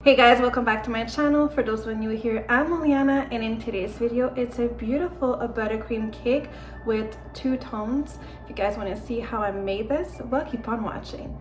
Hey guys, welcome back to my channel. For those of you new here, I'm Liliana, and in today's video it's a beautiful buttercream cake with two tones. If you guys want to see how I made this, well, keep on watching.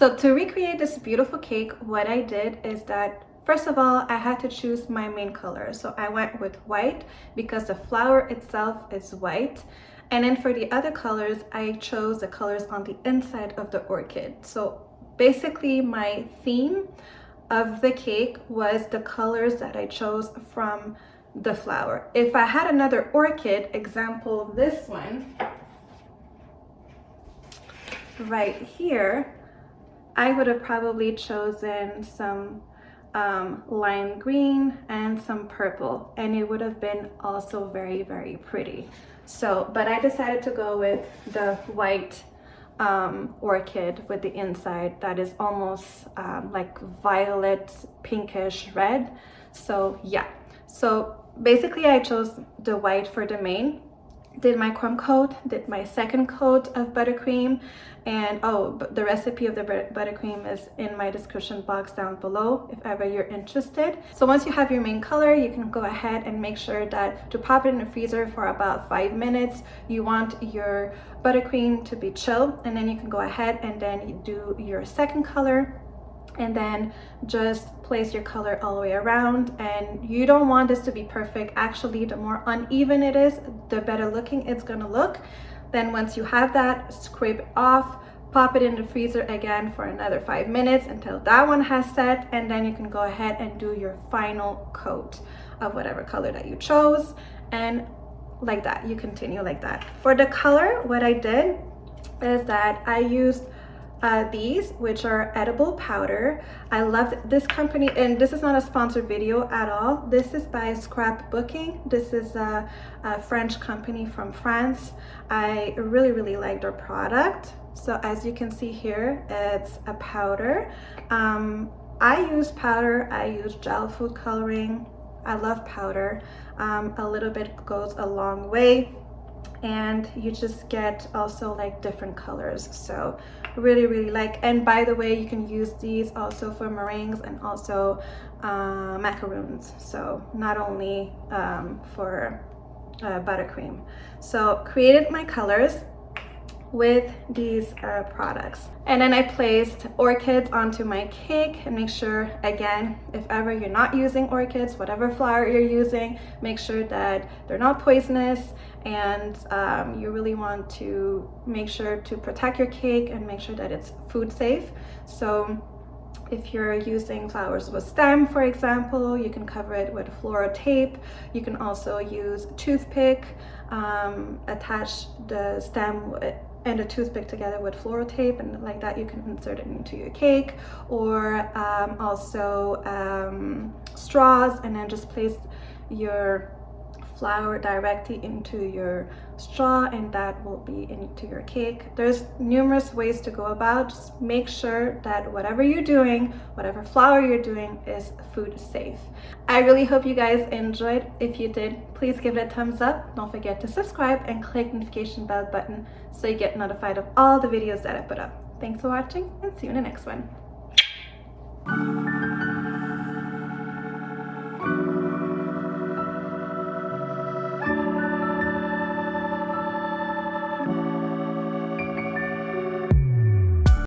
So to recreate this beautiful cake, what I did is that first of all, I had to choose my main color. So I went with white because the flower itself is white. And then for the other colors, I chose the colors on the inside of the orchid. So basically my theme of the cake was the colors that I chose from the flower. If I had another orchid, example this one right here, I would have probably chosen some lime green and some purple, and it would have been also very, very pretty. So, but I decided to go with the white orchid with the inside that is almost like violet pinkish red. So yeah, so basically I chose the white for the main, did my crumb coat, did my second coat of buttercream, and the recipe of the buttercream is in my description box down below if ever you're interested. So once you have your main color, you can go ahead and make sure that to pop it in the freezer for about 5 minutes. You want your buttercream to be chill, and then you can go ahead and then you do your second color, and then just place your color all the way around. And you don't want this to be perfect. Actually, the more uneven it is, the better looking it's gonna look. Then once you have that, scrape it off, pop it in the freezer again for another 5 minutes until that one has set, and then you can go ahead and do your final coat of whatever color that you chose, and like that, you continue like that. For the color, what I did is that I used these, which are edible powder. I love this company, and this is not a sponsored video at all. This is by Scrapbooking. This is a French company from France. I really like their product. So as you can see here, it's a powder. I use powder, I use gel food coloring. I love powder. A little bit goes a long way, and you just get also like different colors. So really like, and by the way, you can use these also for meringues and also macaroons, so not only for buttercream. So created my colors with these products, and then I placed orchids onto my cake. And make sure, again, if ever you're not using orchids, whatever flower you're using, make sure that they're not poisonous, and you really want to make sure to protect your cake and make sure that it's food safe. So if you're using flowers with stem, for example, you can cover it with floral tape. You can also use toothpick, attach the stem and a toothpick together with floral tape, and like that you can insert it into your cake. Or also straws, and then just place your flour directly into your straw, and that will be into your cake. There's numerous ways to go about. Just make sure that whatever you're doing, whatever flour you're doing, is food safe. I really hope you guys enjoyed. If you did, please give it a thumbs up. Don't forget to subscribe and click the notification bell button so you get notified of all the videos that I put up. Thanks for watching, and see you in the next one.